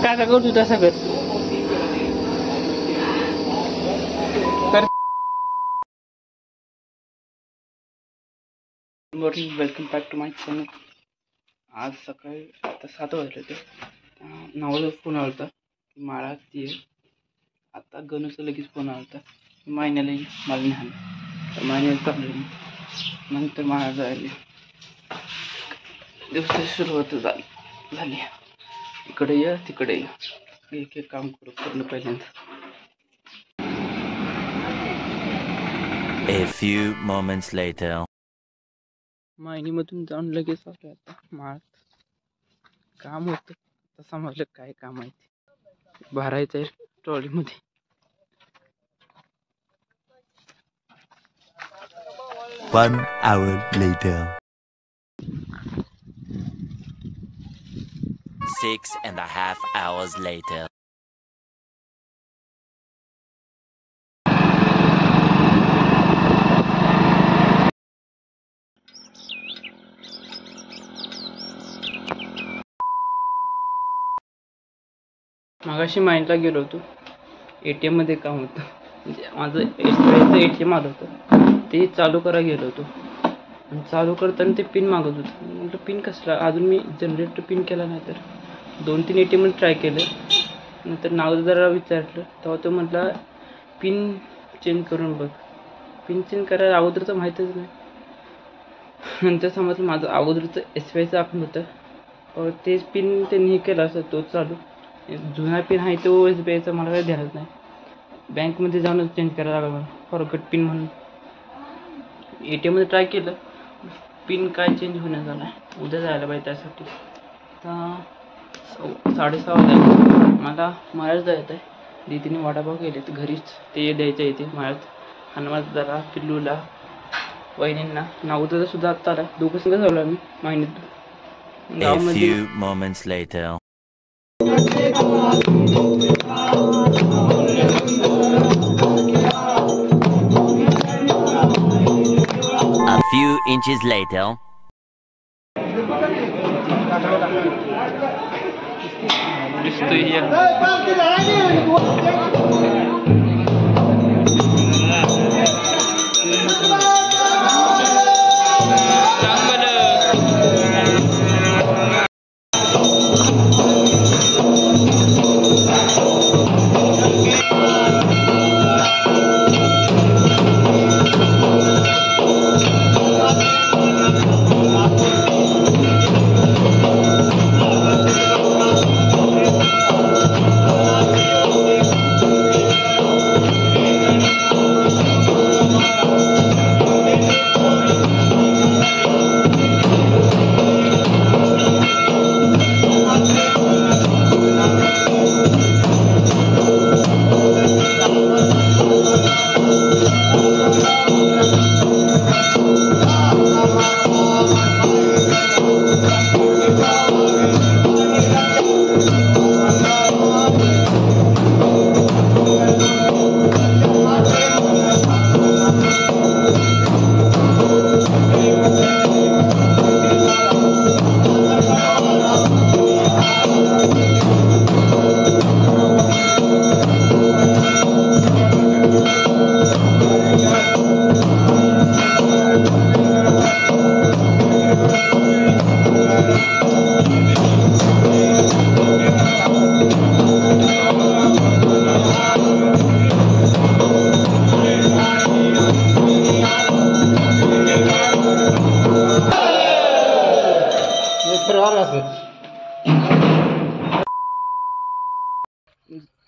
काय काय करतो तसं कर morning. Welcome back to my channel. आज सकाळी आता 7 वाजले होते. 9 वाजता फोन आला होता की मला ती आता गणूचा लगेच फोन आला होता महिन्याला मला नाही तर महिन्याला चाललं नंतर मला जायला दिवसाची सुरुवात झाली. इकडे या तिकडे या एक एक काम करणं पहिल्यांदा. A few moments later. मायनीमधून जाऊन लगेच आलो आता माळात. काम होतं आता समजलं काय काम आहे ते. भरायचं आहे ट्रॉलीमध्ये. One hour later. 6.5 hours later. मगाशी माइंडला गेलो होतो. ATM मध्ये काम होतं. म्हणजे माझं SBIचं ATM आलं होतं ते चालू करायला गेलो होतो आणि चालू करताना ते पिन मागत होतं. म्हटलं पिन कसला, अजून मी जनरेटर पिन केला नाही. तर 2-3 ATM मध्ये ट्राय केलं. नंतर नावदाराला विचारलं तेव्हा तो म्हटला पिन चेंज करून बघ. पिन चेंज करायला अगोदरचं माहीतच नाही. नंतर समजलं माझं अगोदरचं SBIचं अकाउंट होतं तेच पिन त्यांनी हे केलं असं तोच चालू. जुना पिन आहे तो SBIचा मला काही ध्यानच नाही. बँकमध्ये जाऊनच चेंज करायला लागला मला फॉरगॉट पिन म्हणून. ATM मध्ये ट्राय केलं पिन काय चेंज होण्यात झाला. उद्या जायला पाहिजे त्यासाठी. आता 6:30 वाजता मला मळ्यात जायचं आहे. दीदीने वडापाव केलेत घरीच ते द्यायचं येते मळ्यात. हनुमानदाला पिल्लूला वहिनींना नावदादा सुद्धा आत्ता आला. दोघं संघ झालो आम्ही महिन्यात A गावामध्ये. few moments later. A few inches later.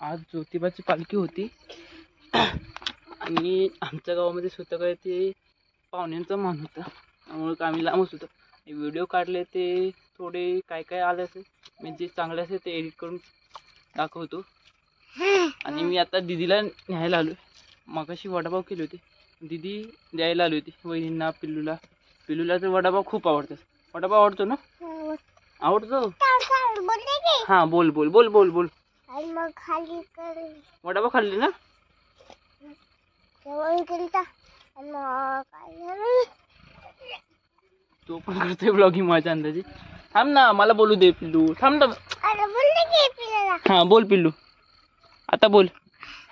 आज ज्योतिबाची पालखी होती आणि आमच्या गावामध्ये स्वतः काय ते पाहुण्यांचा मान होता. त्यामुळे आम्ही लांबच होतो. व्हिडिओ काढले ते थोडे काय काय आले असेल म्हणजे चांगले असेल ते एडिट करून दाखवतो. आणि मी आता दिदीला न्यायला आलो. मगाशी वडापाव केले होते. दिदी द्यायला आली होती वहिनींना पिल्लूला. पिल्लूला तर वडापाव खूप आवडतात. वडापाव आवडतो ना? आवडतो. हां बोल बोल बोल बोल बोल. वडापाव खाल्ली ना? तो पण करतोय ब्लॉगिंग माझ्या अंदाजे. थांब ना मला बोलू दे पिल्लू. थांब ना. हा बोल पिल्लू, आता बोल.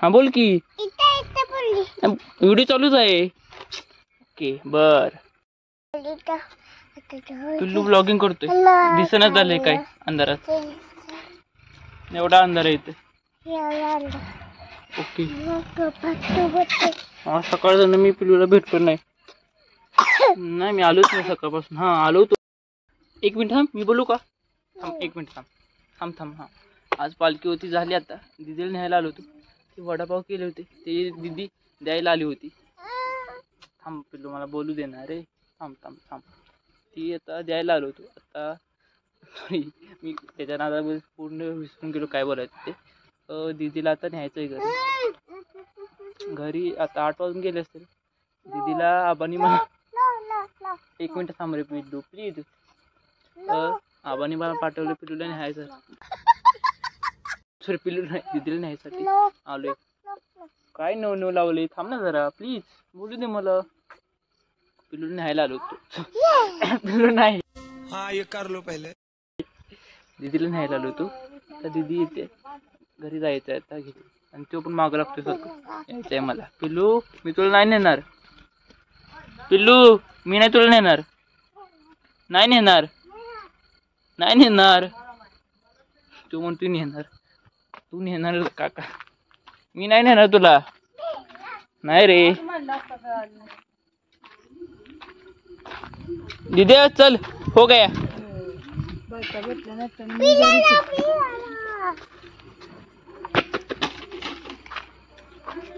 हा बोल की, व्हिडिओ चालूच आहे. ओके बर. पिल्लू ब्लॉगिंग करतोय, दिसण्यात झालंय काय अंधारात, एवढा अंधार आहे इथे. ओके हा सकाळ झालं मी पिल्लूला भेटलो नाही. नाही मी आलोच नाही सकाळपासून. हा आलो होतो. एक मिनिट थांब, मी बोलू का? थांब एक मिनिट थांब. हा आज पालखी होती, झाली आता. दिदीला न्यायला आलो होतो. ते वडापाव केले होते, ते दिदी द्यायला आली होती. थांब पिल्लू मला बोलू देणार रे. थांब. ती आता द्यायला आलो होतो. आता मी त्याच्या नादामध्ये पूर्ण विसरून गेलो काय बोलायचं ते. दिदीला आता न्यायचं आहे घरी. आता 8 वाजून गेले असतील. दिदीला आबानी मला एक मिनिट थांब रे पिल्लू प्लीज. आबानी मला पाठवलं पिल्लूला न्यायचं. सॉरी पिल्लू नाही, दिदीला न्यायसाठी आलोय. काय नो लावले, थांब ना जरा प्लीज, बोलू दे मला. पिल्लू न्यायला आलो होतो. पिल्लू नाही, हाँ ये कर लो पहले. दिदीला न्यायला आलो होतो. तर दिदी येते, घरी जायचं आहे आता घरी. आणि तो पण मागं लागतो सारखं, यायचं आहे मला. पिल्लू मी तुला नाही नेणार. पिल्लू मी नाही तुला नेणार. नाही नेणार. तू म्हणतो नेणार, तू नेणार काका. मी नाही नेणार तुला. नाही रे दीदी चल हो गया.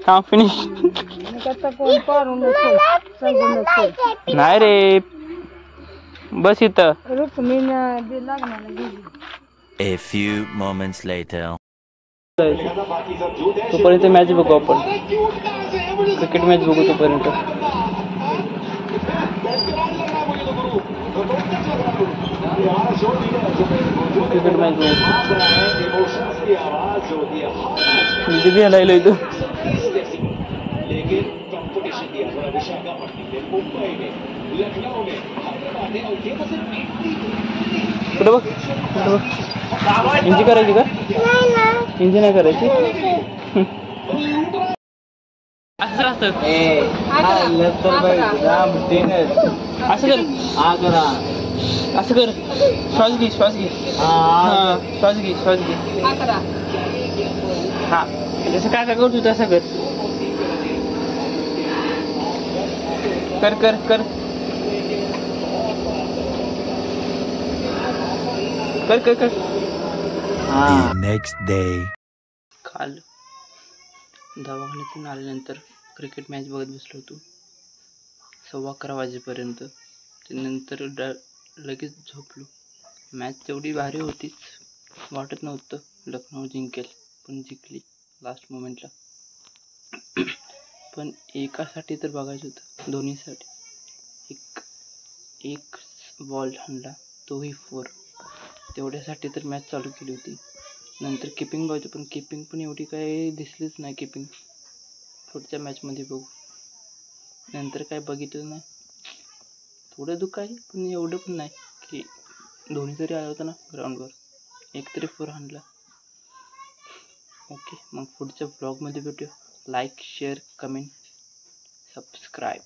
हाँ फिनिश. नाही रे बस इथं. A few moments later. तोपर्यंत मॅच बघू आपण, क्रिकेट मॅच बघू तोपर्यंत. क्रिकेट मॅच बघू. निधी भी हलायला येतो. कुठं बघ इंजी करायची का? इंजी नाही करायची. असं असं कर. श्वास घे श्वास घे. हा जसं काय करतो तसं कर. कर. The next day. काल दवाखान्यातून आल्यानंतर क्रिकेट मॅच बघत बसलो होतो 11:15 वाजेपर्यंत. त्यानंतर लगेच झोपलो. मॅच तेवढी भारी होतीच, वाटत नव्हतं लखनौ जिंकेल, पण जिंकली लास्ट मोमेंटला. पण एकासाठी तर बघायचं होतं, दोन्हीसाठी. एक बॉल हाणला तोही 4. तेवढ्यासाठी तर मॅच चालू केली होती. नंतर किपिंग बघायचं, पण किपिंग पण एवढी काही दिसलीच नाही. किपिंग पुढच्या मॅचमध्ये बघू. नंतर काय बघितलं नाही. थोडं दुःख आहे, पण एवढं पण नाही की धोनी तरी आला होता ना ग्राउंडवर, एक तरी 4 हाणला. ओके मग पुढच्या ब्लॉगमध्ये भेटूया. Like share comment subscribe.